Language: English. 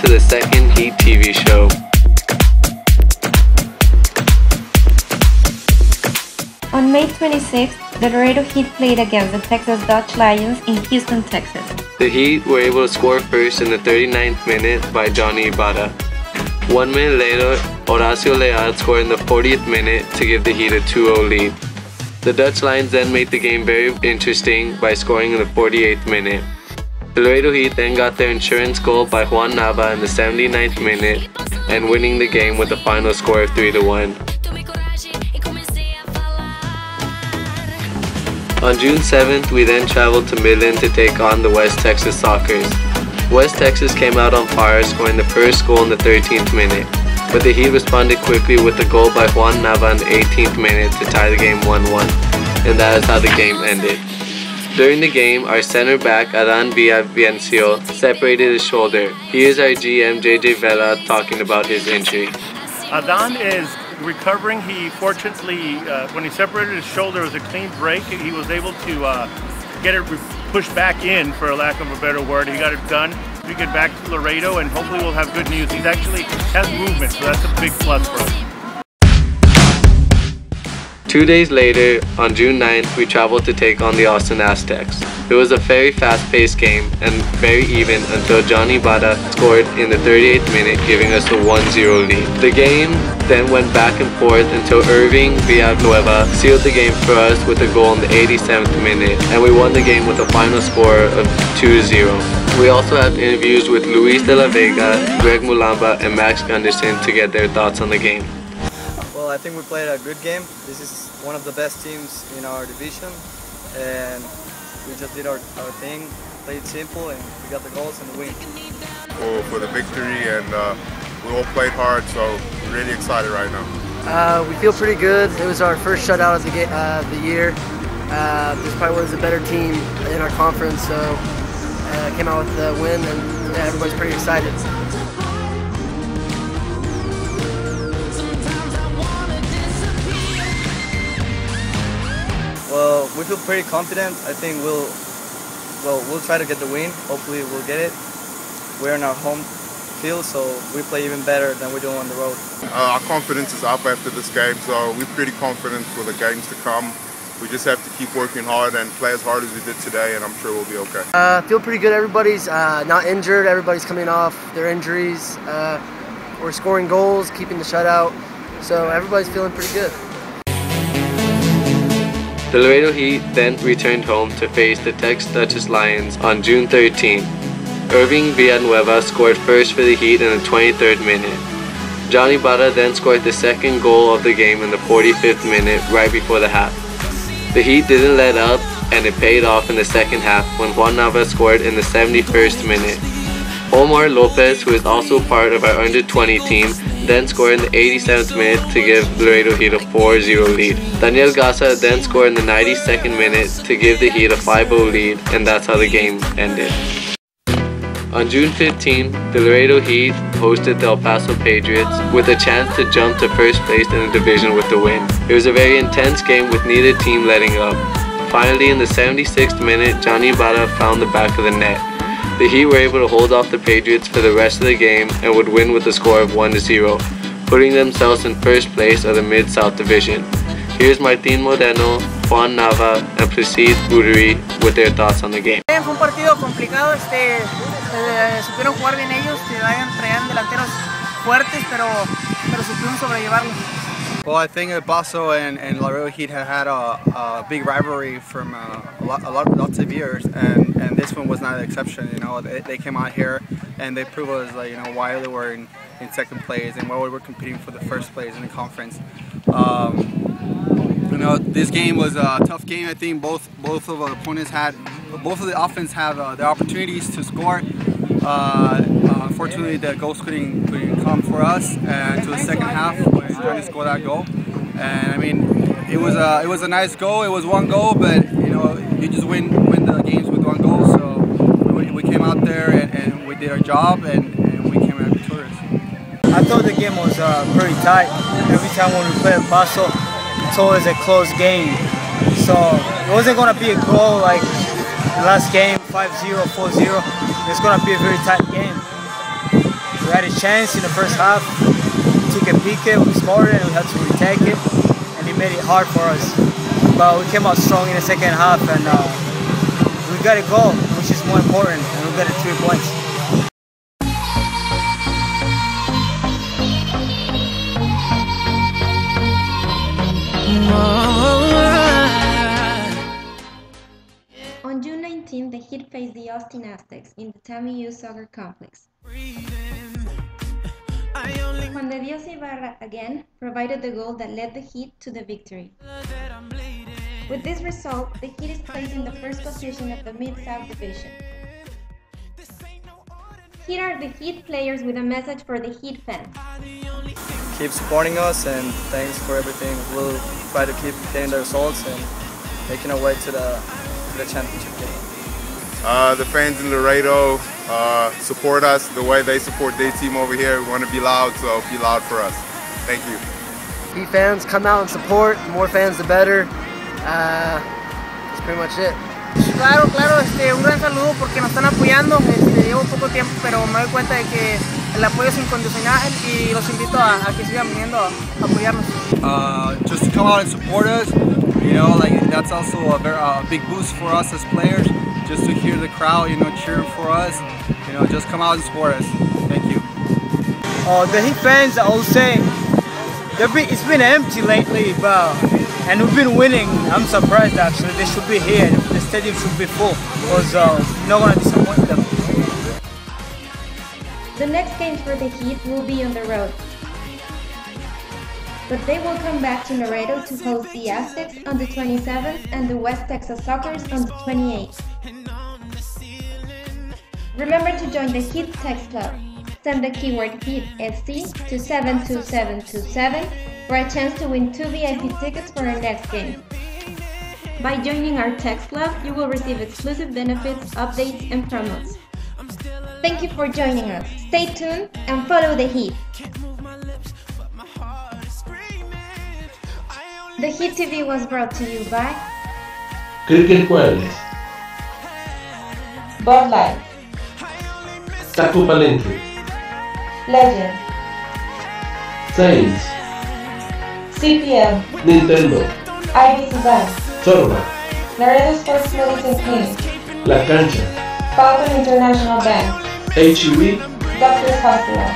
to the second Heat TV show. On May 26th, the Laredo Heat played against the Texas Dodge Lions in Houston, Texas. The Heat were able to score first in the 39th minute by Johnny Ibarra. 1 minute later, Horacio Leal scored in the 40th minute to give the Heat a 2-0 lead. The Dutch Lions then made the game very interesting by scoring in the 48th minute. The Laredo Heat then got their insurance goal by Juan Nava in the 79th minute and winning the game with a final score of 3-1. On June 7th, we then traveled to Midland to take on the West Texas Sockers. West Texas came out on fire, scoring the first goal in the 13th minute, but the Heat responded quickly with a goal by Juan Nava in the 18th minute to tie the game 1-1, and that is how the game ended. During the game, our center back Adan Villavicencio separated his shoulder. Here's our GM JJ Vela talking about his injury. Adan is recovering. He fortunately, when he separated his shoulder, it was a clean break. He was able to get it pushed back in, for a lack of a better word. He got it done. We get back to Laredo, and hopefully we'll have good news. He actually has movement, so that's a big plus for us. 2 days later, on June 9th, we traveled to take on the Austin Aztecs. It was a very fast-paced game and very even until Johnny Ibarra scored in the 38th minute, giving us a 1-0 lead. The game then went back and forth until Irving Villanueva sealed the game for us with a goal in the 87th minute, and we won the game with a final score of 2-0. We also had interviews with Luis de la Vega, Greg Mulamba, and Max Gunderson to get their thoughts on the game. Well, I think we played a good game. This is one of the best teams in our division, and we just did our thing, played simple, and we got the goals and the win. For the victory, and we all played hard, so we're really excited right now. We feel pretty good. It was our first shutout of the year. This probably was a better team in our conference, so came out with the win, and yeah, everybody's pretty excited. Well, we feel pretty confident. I think we'll try to get the win. Hopefully we'll get it. We're in our home field, so we play even better than we do on the road. Our confidence is up after this game, so we're pretty confident for the games to come. We just have to keep working hard and play as hard as we did today, and I'm sure we'll be okay. Feel pretty good. Everybody's not injured. Everybody's coming off their injuries. We're scoring goals, keeping the shutout, so everybody's feeling pretty good. The Laredo Heat then returned home to face the Texas Dodge Lions on June 13th. Irving Villanueva scored first for the Heat in the 23rd minute. Johnny Ibarra then scored the second goal of the game in the 45th minute, right before the half. The Heat didn't let up, and it paid off in the second half when Juan Nava scored in the 71st minute. Omar Lopez, who is also part of our under-20 team, then scored in the 87th minute to give Laredo Heat a 4-0 lead. Daniel Gasa then scored in the 92nd minute to give the Heat a 5-0 lead, and that's how the game ended. On June 15th, the Laredo Heat hosted the Paso Patriots with a chance to jump to first place in the division with the win. It was a very intense game with neither team letting up. Finally, in the 76th minute, Johnny Ibarra found the back of the net. The Heat were able to hold off the Patriots for the rest of the game and would win with a score of 1-0, putting themselves in first place of the Mid-South Division. Here's Martín Moreno, Juan Nava, and Placide Boudry with their thoughts on the game. Fue un partido complicado, supieron jugar bien ellos, traían delanteros fuertes, pero supieron sobrellevarlo. Well, I think Paso and Laredo Heat have had a big rivalry from lots of years, and this one was not an exception. You know, they came out here and they proved us, like, you know, why they were in second place and why we were competing for the first place in the conference. You know, this game was a tough game. I think both of the opponents both of the offense have the opportunities to score. Unfortunately, the goals couldn't come for us until the second half when Johnny scored that goal. And I mean, it was a nice goal. It was one goal, but you know, you just win the games with one goal. So we came out there and we did our job, and we came out victorious. I thought the game was pretty tight. Every time when we played Paso, it's always a close game. So it wasn't going to be a goal like the last game, 5-0, 4-0. It's going to be a very tight game. We had a chance in the first half. Took a peek, we scored it, and we had to retake it, and it made it hard for us. But we came out strong in the second half, and we got a goal, which is more important, and we got 3 points. On June 19, the Heat faced the Austin Aztecs in the Tammy U Soccer Complex. Juan de Dios Ibarra again provided the goal that led the Heat to the victory. With this result, the Heat is placed in the first position of the Mid-South Division. Here are the Heat players with a message for the Heat fans. Keep supporting us, and thanks for everything. We'll try to keep getting the results and making our way to the championship game. The fans in Laredo support us the way they support their team over here. We want to be loud, so be loud for us. Thank you. Heat fans, come out and support. The more fans, the better. That's pretty much it. Claro, un gran saludo porque nos están apoyando. Llevo poco tiempo, pero me doy cuenta de que el apoyo es incondicional y los invito a que sigan viniendo a apoyarnos. Just to come out and support us, you know, like that's also a big boost for us as players. Just to hear the crowd, you know, cheering for us, you know, just come out and support us. Thank you. The Heat fans, I will say, it's been empty lately, and we've been winning. I'm surprised actually. They should be here. The stadium should be full because we're not going to disappoint them. The next games for the Heat will be on the road, but they will come back to Laredo to host the Aztecs on the 27th and the West Texas Sockers on the 28th. Remember to join the Heat Text Club. Send the keyword HEATFC to 72727 for a chance to win 2 VIP tickets for our next game. By joining our text club, you will receive exclusive benefits, updates, and promos. Thank you for joining us. Stay tuned and follow the Heat. The Heat TV was brought to you by Cricket Wireless, Bud Light, Taco Palenque, Legend, Saints, CPL, Nintendo, IBC Bank, Sorba, Laredo Sports Medicine Clinic, La Cancha, Falcon International Bank, HEB, Doctors Hospital.